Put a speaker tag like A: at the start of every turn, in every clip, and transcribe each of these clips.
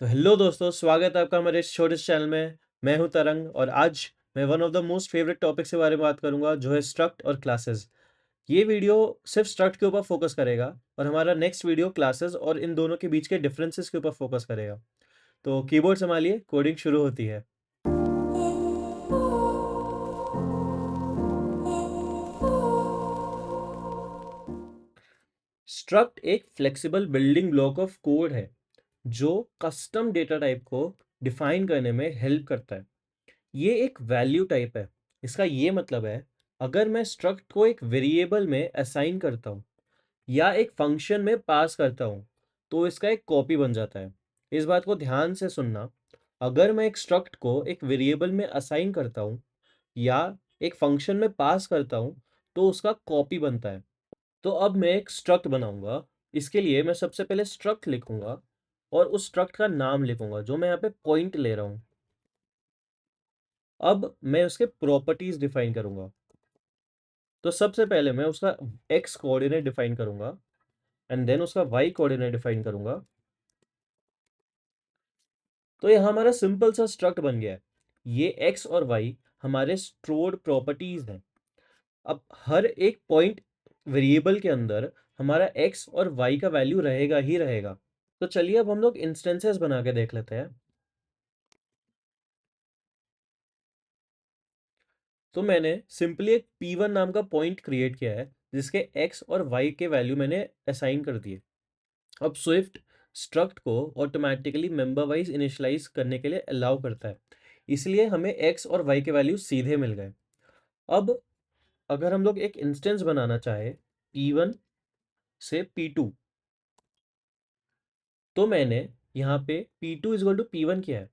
A: तो हेलो दोस्तों, स्वागत है आपका हमारे इस छोटे से चैनल में। मैं हूं तरंग और आज मैं one of the most favourite topics के बारे में बात करूंगा, जो है स्ट्रक्ट और क्लासेस। ये वीडियो सिर्फ स्ट्रक्ट के ऊपर फोकस करेगा और हमारा नेक्स्ट वीडियो क्लासेस और इन दोनों के बीच के डिफरेंसेस के ऊपर फोकस करेगा। तो कीबोर्ड संभालिए, कोडिंग शुरू होती है। स्ट्रक्ट एक flexible building block of code है जो कस्टम डेटा टाइप को डिफाइन करने में हेल्प करता है। ये एक वैल्यू टाइप है। इसका ये मतलब है, अगर मैं स्ट्रक्ट को एक वेरिएबल में असाइन करता हूँ या एक फंक्शन में पास करता हूँ, तो इसका एक कॉपी बन जाता है। इस बात को ध्यान से सुनना। अगर मैं एक स्ट्रक्ट को एक वेरिएबल में असाइन करता हूँ या एक फंक्शन में पास करता हूँ, तो उसका कॉपी बनता है। तो अब मैं एक स्ट्रक्ट बनाऊंगा। इसके लिए मैं सबसे पहले स्ट्रक्ट लिखूंगा और उस स्ट्रक्ट का नाम लिखूंगा, जो मैं यहाँ पे पॉइंट ले रहा हूँ। अब मैं उसके प्रॉपर्टीज डिफाइन करूंगा। तो सबसे पहले मैं उसका एक्स कोऑर्डिनेट डिफाइन करूंगा एंड देन उसका वाई कोऑर्डिनेट डिफाइन करूंगा। तो यह हमारा सिंपल सा स्ट्रक्ट बन गया है। ये एक्स और वाई हमारे स्टोर्ड प्रॉपर्टीज हैं। अब हर एक पॉइंट वेरिएबल के अंदर हमारा एक्स और वाई का वैल्यू रहेगा ही रहेगा। तो चलिए अब हम लोग इंस्टेंसेस बना के देख लेते हैं। तो मैंने सिंपली एक P1 नाम का पॉइंट क्रिएट किया है, जिसके x और y के वैल्यू मैंने असाइन कर दिए। अब स्विफ्ट स्ट्रक्ट को ऑटोमेटिकली मेंबर वाइज इनिशियलाइज करने के लिए अलाउ करता है, इसलिए हमें x और y के वैल्यू सीधे मिल गए। अब अगर हम लोग एक इंस्टेंस बनाना चाहे P1 से P2, तो मैंने यहाँ पे P2 is equal to P1 किया है।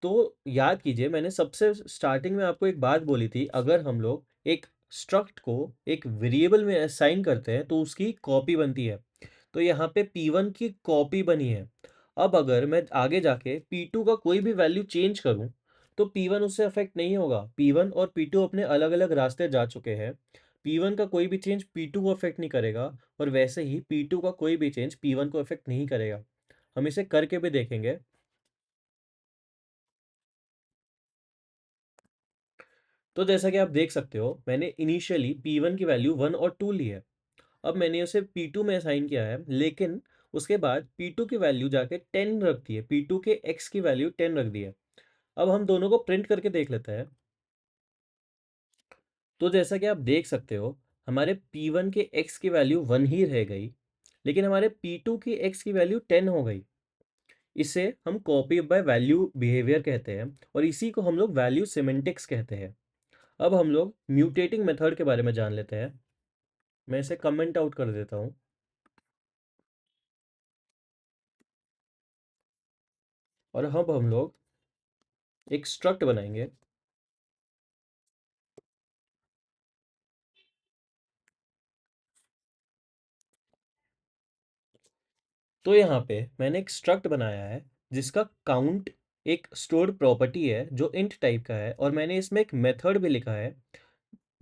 A: तो याद कीजिए, मैंने सबसे स्टार्टिंग में आपको एक बात बोली थी, अगर हम लोग एक स्ट्रक्ट को एक वेरिएबल में असाइन करते हैं तो उसकी कॉपी बनती है। तो यहाँ पे P1 की कॉपी बनी है। अब अगर मैं आगे जाके P2 का कोई भी वैल्यू चेंज करूँ, तो P1 उससे अफेक्ट नहीं होगा। P1 और P2 अपने अलग अलग रास्ते जा चुके हैं। P1 का कोई भी चेंज P2 को अफेक्ट नहीं करेगा और वैसे ही P2 का कोई भी चेंज P1 को अफेक्ट नहीं करेगा। हम इसे करके भी देखेंगे। तो जैसा कि आप देख सकते हो, मैंने इनिशियली P1 की वैल्यू 1 और 2 ली है। अब मैंने उसे P2 में असाइन किया है, लेकिन उसके बाद P2 की वैल्यू जाके 10 रख दी है। P2 के x की वैल्यू 10 रख दी है। अब हम दोनों को प्रिंट करके देख लेते हैं। तो जैसा कि आप देख सकते हो, हमारे P1 के x की वैल्यू 1 ही रह गई, लेकिन हमारे P2 की x की वैल्यू 10 हो गई। इसे हम कॉपी बाय वैल्यू बिहेवियर कहते हैं और इसी को हम लोग वैल्यू सिमेंटिक्स कहते हैं। अब हम लोग म्यूटेटिंग मेथड के बारे में जान लेते हैं। मैं इसे कमेंट आउट कर देता हूँ और अब हम लोग एक स्ट्रक्ट बनाएंगे। तो यहाँ पे मैंने एक स्ट्रक्ट बनाया है जिसका काउंट एक स्टोर्ड प्रॉपर्टी है जो इंट टाइप का है, और मैंने इसमें एक मेथड भी लिखा है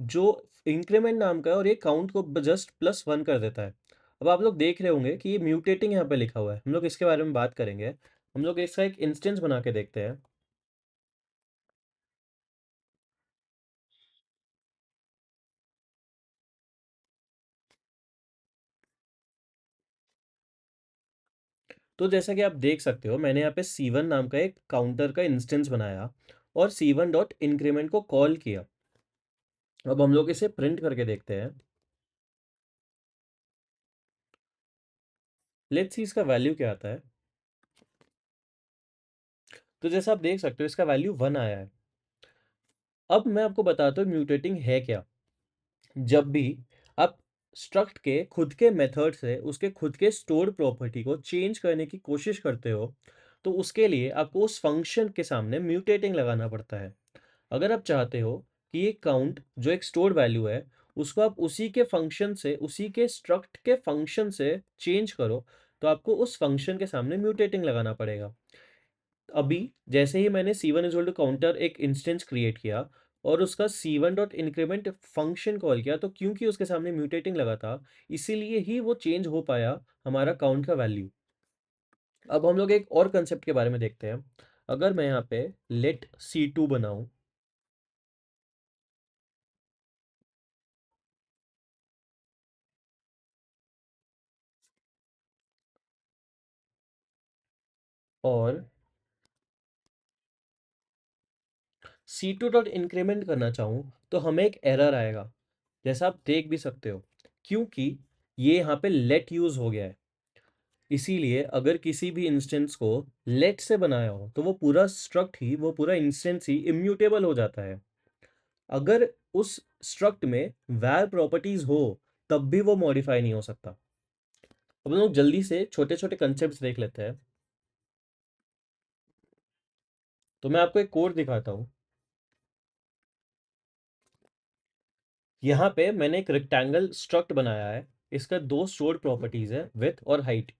A: जो इंक्रीमेंट नाम का है और ये काउंट को जस्ट +1 कर देता है। अब आप लोग देख रहे होंगे कि ये म्यूटेटिंग यहाँ पे लिखा हुआ है। हम लोग इसके बारे में बात करेंगे। हम लोग इसका एक इंस्टेंस बना के देखते हैं। तो जैसा कि आप देख सकते हो, मैंने यहाँ पे C1 नाम का एक काउंटर का इंस्टेंस बनाया और C1 डॉट इंक्रीमेंट को कॉल किया। अब हम लोग इसे प्रिंट करके देखते हैं। लेट्स सी इसका वैल्यू क्या आता है। तो जैसा आप देख सकते हो, इसका वैल्यू 1 आया है। अब मैं आपको बताता हूँ म्यूटेटिंग है क्या। जब भी आप स्ट्रक्ट के खुद के मेथड से उसके खुद के स्टोर्ड प्रॉपर्टी को चेंज करने की कोशिश करते हो, तो उसके लिए आपको उस फंक्शन के सामने म्यूटेटिंग लगाना पड़ता है। अगर आप चाहते हो कि ये काउंट जो एक स्टोर्ड वैल्यू है, उसको आप उसी के फंक्शन से, उसी के स्ट्रक्ट के फंक्शन से चेंज करो, तो आपको उस फंक्शन के सामने म्यूटेटिंग लगाना पड़ेगा। अभी जैसे ही मैंने C1 इज टू काउंटर एक इंस्टेंस क्रिएट किया और उसका C1 dot increment function call किया, तो क्योंकि उसके सामने म्यूटेटिंग लगा था, इसीलिए ही वो चेंज हो पाया हमारा काउंट का वैल्यू। अब हम लोग एक और कंसेप्ट के बारे में देखते हैं। अगर मैं यहाँ पे लेट C2 बनाऊं और C2 डॉट इंक्रीमेंट करना चाहूँ तो हमें एक एरर आएगा, जैसा आप देख भी सकते हो, क्योंकि ये यहाँ पे लेट यूज हो गया है। इसीलिए अगर किसी भी इंस्टेंस को लेट से बनाया हो तो वो पूरा स्ट्रक्ट ही, वो पूरा इंस्टेंस ही इम्यूटेबल हो जाता है। अगर उस स्ट्रक्ट में वैर प्रॉपर्टीज हो तब भी वो मॉडिफाई नहीं हो सकता। अब हम लोग जल्दी से छोटे छोटे कंसेप्ट देख लेते हैं। तो मैं आपको एक कोड दिखाता हूँ। यहाँ पे मैंने एक रेक्टेंगल स्ट्रक्ट बनाया है। इसका दो स्टोर्ड प्रॉपर्टीज है, विड्थ और हाइट।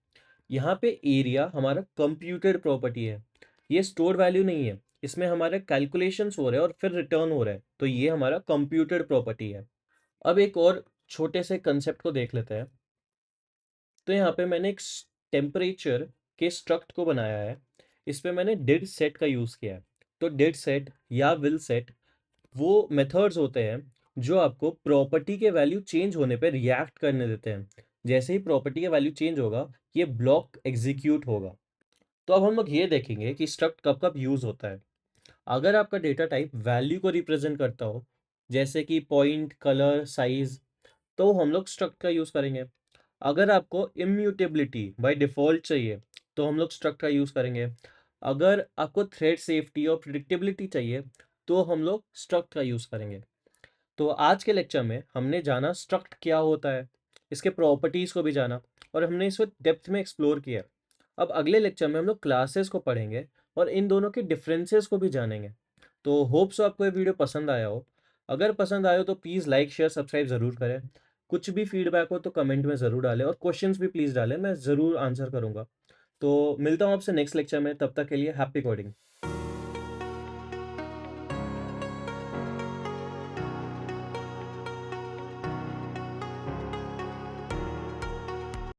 A: यहाँ पे एरिया हमारा कंप्यूटेड प्रॉपर्टी है, ये स्टोर्ड वैल्यू नहीं है। इसमें हमारे कैलकुलेशंस हो रहे हैं और फिर रिटर्न हो रहा है, तो ये हमारा कंप्यूटेड प्रॉपर्टी है। अब एक और छोटे से कंसेप्ट को देख लेते हैं। तो यहाँ पे मैंने एक टेम्परेचर के स्ट्रक्ट को बनाया है। इस पे मैंने डिड सेट का यूज़ किया है। तो डिड सेट या विल सेट वो मेथड्स होते हैं जो आपको प्रॉपर्टी के वैल्यू चेंज होने पे रिएक्ट करने देते हैं। जैसे ही प्रॉपर्टी का वैल्यू चेंज होगा, ये ब्लॉक एग्जीक्यूट होगा। तो अब हम लोग ये देखेंगे कि स्ट्रक्ट कब कब यूज़ होता है। अगर आपका डेटा टाइप वैल्यू को रिप्रेजेंट करता हो, जैसे कि पॉइंट, कलर, साइज, तो हम लोग स्ट्रक्ट का यूज़ करेंगे। अगर आपको इम्यूटेबिलिटी बाय डिफ़ॉल्ट चाहिए तो हम लोग स्ट्रक्ट का यूज़ करेंगे। अगर आपको थ्रेड सेफ्टी और प्रिडिक्टेबिलिटी चाहिए तो हम लोग स्ट्रक्ट का यूज़ करेंगे। तो आज के लेक्चर में हमने जाना स्ट्रक्ट क्या होता है, इसके प्रॉपर्टीज़ को भी जाना, और हमने इसको डेप्थ में एक्सप्लोर किया। अब अगले लेक्चर में हम लोग क्लासेस को पढ़ेंगे और इन दोनों के डिफरेंसेस को भी जानेंगे। तो होप सो आपको ये वीडियो पसंद आया हो। अगर पसंद आया हो तो प्लीज़ लाइक, शेयर, सब्सक्राइब ज़रूर करें। कुछ भी फीडबैक हो तो कमेंट में ज़रूर डालें और क्वेश्चंस भी प्लीज़ डालें, मैं ज़रूर आंसर करूँगा। तो मिलता हूँ आपसे नेक्स्ट लेक्चर में, तब तक के लिए हैप्पी कोडिंग।